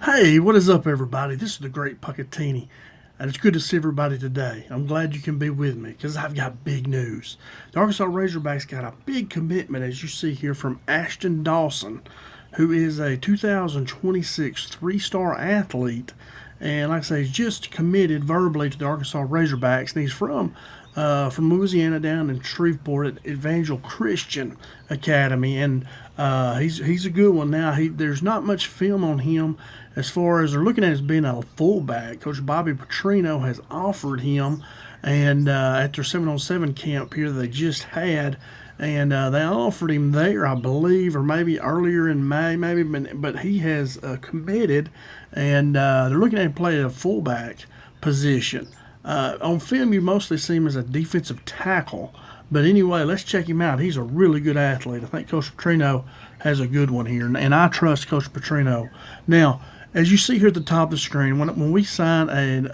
Hey, what is up, everybody? This is the Great Puckettini, and it's good to see everybody today. I'm glad you can be with me because I've got big news. The Arkansas Razorbacks got a big commitment, as you see here, from Ashton Dawson, who is a 2026 three-star athlete, and like I say, he's just committed verbally to the Arkansas Razorbacks, and he's from Louisiana down in Shreveport at Evangel Christian Academy, and he's a good one. Now there's not much film on him as far as they're looking at as being a fullback. Coach Bobby Petrino has offered him, and at their 7-on-7 camp here that they just had. And they offered him there, I believe, or maybe earlier in May, maybe, but he has committed, and they're looking at him playing a fullback position. On film, you mostly see him as a defensive tackle. But anyway, let's check him out. He's a really good athlete. I think Coach Petrino has a good one here, and I trust Coach Petrino. Now, as you see here at the top of the screen, when we sign in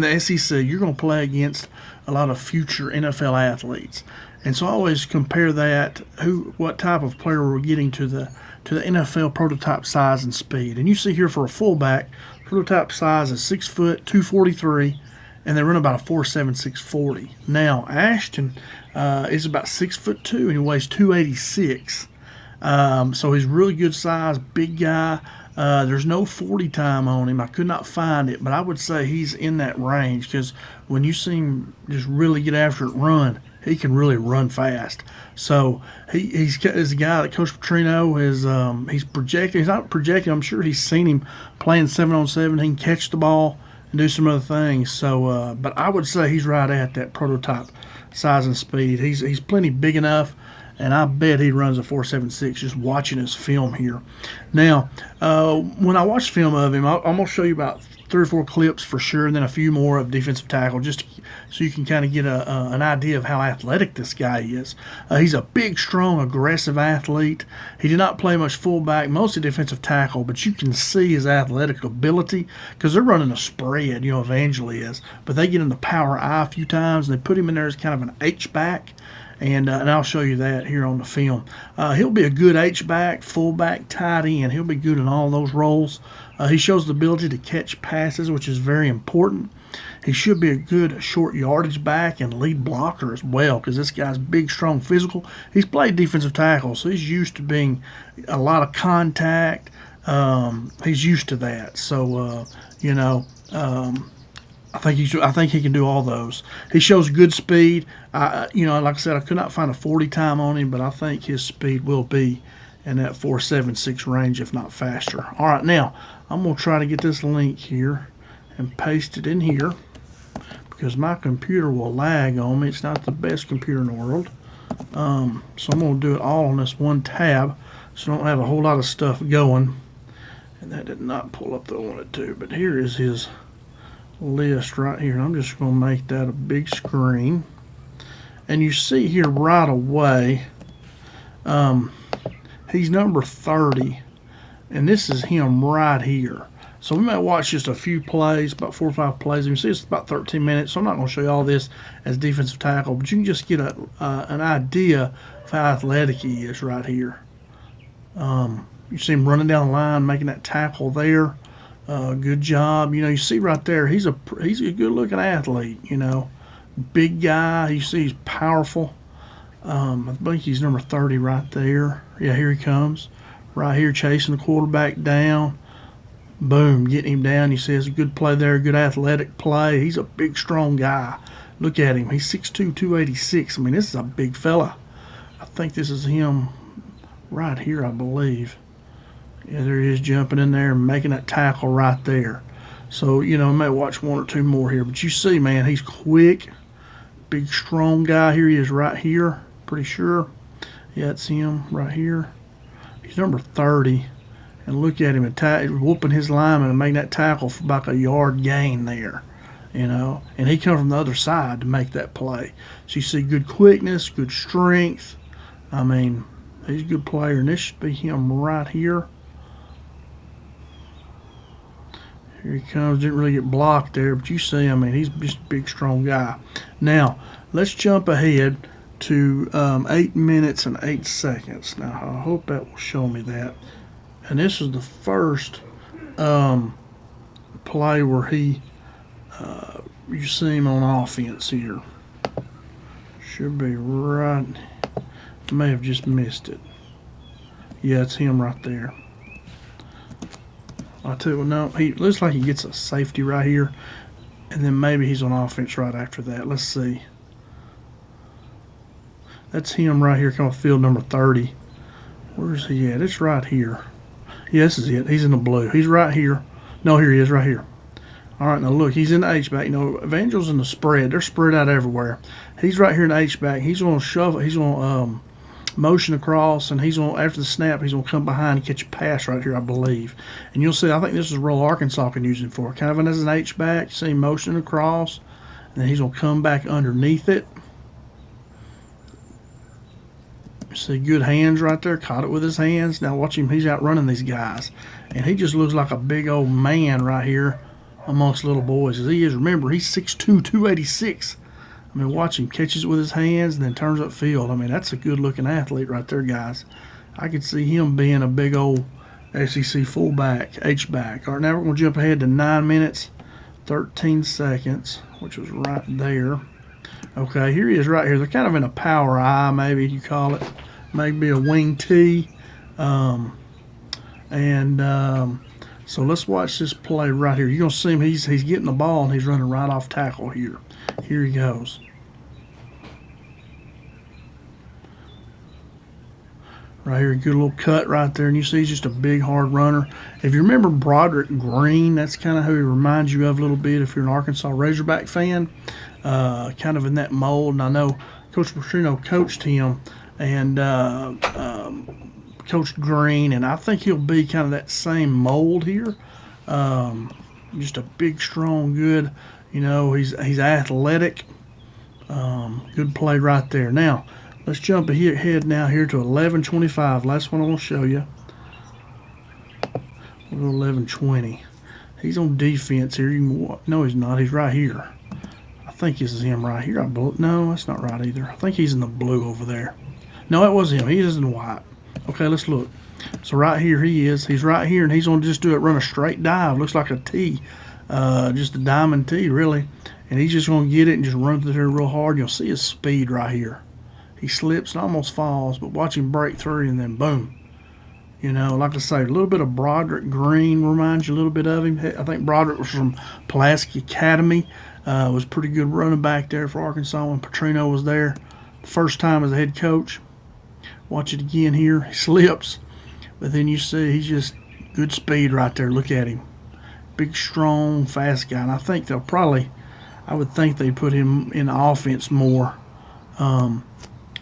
the SEC, you're going to play against a lot of future NFL athletes. And so I always compare that what type of player we're getting to the NFL prototype size and speed. And you see here for a fullback, prototype size is 6 foot 243, and they run about a 4.7 640. Now Ashton is about 6 foot 2 and he weighs 286. So he's really good size, big guy. There's no 40 time on him. I could not find it, but I would say he's in that range because when you see him just really get after it, run, he can really run fast. So he's a guy that Coach Petrino is he's projecting. He's not projecting. I'm sure he's seen him playing 7-on-7. He can catch the ball and do some other things. So, but I would say he's right at that prototype size and speed. He's plenty big enough. And I bet he runs a 4.76 just watching his film here. Now, when I watch film of him, I'm going to show you about 3 or 4 clips for sure, and then a few more of defensive tackle, just so you can kind of get an idea of how athletic this guy is. He's a big, strong, aggressive athlete. He did not play much fullback, mostly defensive tackle, but you can see his athletic ability because they're running a spread, Evangel is, but they get in the power I a few times, and they put him in there as kind of an H-back. And I'll show you that here on the film. He'll be a good H-back, fullback, tight end. He'll be good in all those roles. He shows the ability to catch passes, which is very important. He should be a good short yardage back and lead blocker as well because this guy's big, strong, physical. He's played defensive tackle, so he's used to being a lot of contact. He's used to that. So, I think he can do all those. He shows good speed. Like I said, I could not find a 40 time on him, but I think his speed will be in that 4.76 range, if not faster. All right, now I'm going to try to get this link here and paste it in here because my computer will lag on me. It's not the best computer in the world. So I'm going to do it all on this one tab so I don't have a whole lot of stuff going. And that did not pull up the way I wanted to, but here is his list right here. I'm just going to make that a big screen, and you see here right away he's number 30, and this is him right here. So we might watch just a few plays, about 4 or 5 plays. You can see it's about 13 minutes, so I'm not going to show you all this as defensive tackle, but you can just get an idea of how athletic he is right here. You see him running down the line, making that tackle there. Good job. You see right there, he's a good looking athlete. Big guy. You see he's powerful. I think he's number 30 right there. Yeah, here he comes. Right here, chasing the quarterback down. Boom, getting him down. You see it's a good play there, good athletic play. He's a big, strong guy. Look at him. He's 6'2", 286. I mean, this is a big fella. I think this is him right here, I believe. Yeah, there he is jumping in there and making that tackle right there. So, I may watch 1 or 2 more here. But you see, man, he's quick. Big, strong guy. Here he is right here. Pretty sure. Yeah, it's him right here. He's number 30. And look at him whooping his lineman and making that tackle for about a yard gain there. And he come from the other side to make that play. So you see good quickness, good strength. I mean, he's a good player. And this should be him right here. Here he comes. Didn't really get blocked there, but you see, he's just a big, strong guy. Now, let's jump ahead to 8 minutes and 8 seconds. Now, I hope that will show me that. And this is the first play where he, you see him on offense here. Should be right. May have just missed it. Yeah, it's him right there. I tell you what, no, he looks like he gets a safety right here, and then maybe he's on offense right after that. Let's see. That's him right here, coming field number 30. Where's he at? It's right here. Yeah, this is it. He's in the blue. He's right here. No, here he is, right here. All right, now look, he's in the H-back. You know, Evangel's in the spread. They're spread out everywhere. He's right here in the H-back. He's going to shuffle. He's going to motion across, and he's going to, after the snap, he's going to come behind and catch a pass right here, I believe. And you'll see, I think this is a role Arkansas can use him for. Kind of as an H-back. See him motioning across, and then he's going to come back underneath it. See, good hands right there. Caught it with his hands. Now watch him. He's outrunning these guys. And he just looks like a big old man right here amongst little boys. As he is, remember, he's 6'2", 286. I mean, watch him. Catches it with his hands and then turns up field. I mean, that's a good-looking athlete right there, guys. I could see him being a big old SEC fullback, H-back. All right, now we're going to jump ahead to 9 minutes, 13 seconds, which was right there. Okay, here he is right here. They're kind of in a power I, maybe you call it. Maybe a wing T. So let's watch this play right here. You're going to see him. He's getting the ball, and he's running right off tackle here. Here he goes. Right here, good little cut right there. And you see he's just a big, hard runner. If you remember Broderick Green, that's kind of who he reminds you of a little bit if you're an Arkansas Razorback fan. Kind of in that mold. And I know Coach Petrino coached him and coached Green, and I think he'll be kind of that same mold here. Just a big, strong, good. You know, he's athletic. Good play right there. Now, let's jump ahead now here to 11:25. Last one I want to show you. We'll go 11:20. He's on defense here. No, he's not. He's right here. I think this is him right here. No, that's not right either. I think he's in the blue over there. No, it was him. He is in white. Okay, let's look. So right here he is. He's right here, and he's going to just run a straight dive. Looks like a T, just a diamond T, really. And he's just going to get it and just run through there real hard. You'll see his speed right here. He slips and almost falls, but watch him break through, and then boom. You know, like I say, a little bit of Broderick Green reminds you a little bit of him. I think Broderick was from Pulaski Academy. Was pretty good running back there for Arkansas when Petrino was there. First time as a head coach. Watch it again here. He slips, but then you see he's just good speed right there. Look at him. Big, strong, fast guy. And I think I would think they'd put him in the offense more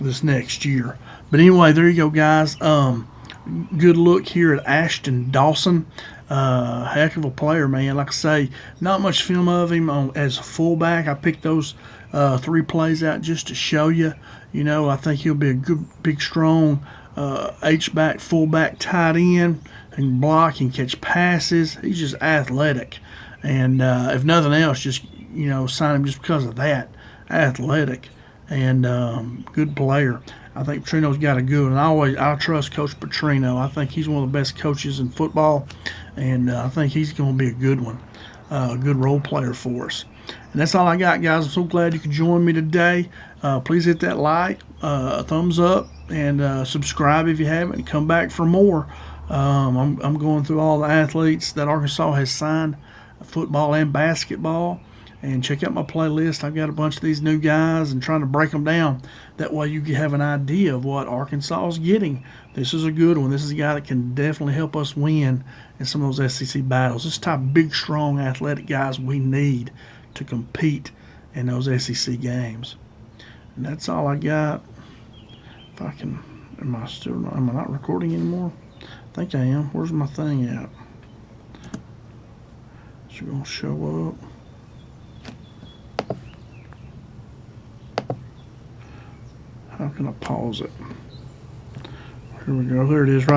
this next year. But anyway, there you go, guys. Good look here at Ashton Dawson. Heck of a player, man. Like I say, not much film of him as a fullback. I picked those 3 plays out just to show you. You know, I think he'll be a good, big, strong H-back, fullback, tight end. He can block, he can catch passes. He's just athletic. And if nothing else, just, you know, sign him just because of that. Athletic and good player. I think Petrino's got a good one. I trust Coach Petrino. I think he's one of the best coaches in football, and I think he's going to be a good one, a good role player for us. And that's all I got, guys. I'm so glad you could join me today. Please hit that like, thumbs up, and subscribe if you haven't, and come back for more. I'm going through all the athletes that Arkansas has signed, football and basketball. And check out my playlist. I've got a bunch of these new guys and trying to break them down. That way you can have an idea of what Arkansas is getting. This is a good one. This is a guy that can definitely help us win in some of those SEC battles. This type of big, strong, athletic guys we need to compete in those SEC games. And that's all I got. If I can, am I not recording anymore? I think I am. Where's my thing at? It's going to show up. How can I pause it? Here we go. There it is right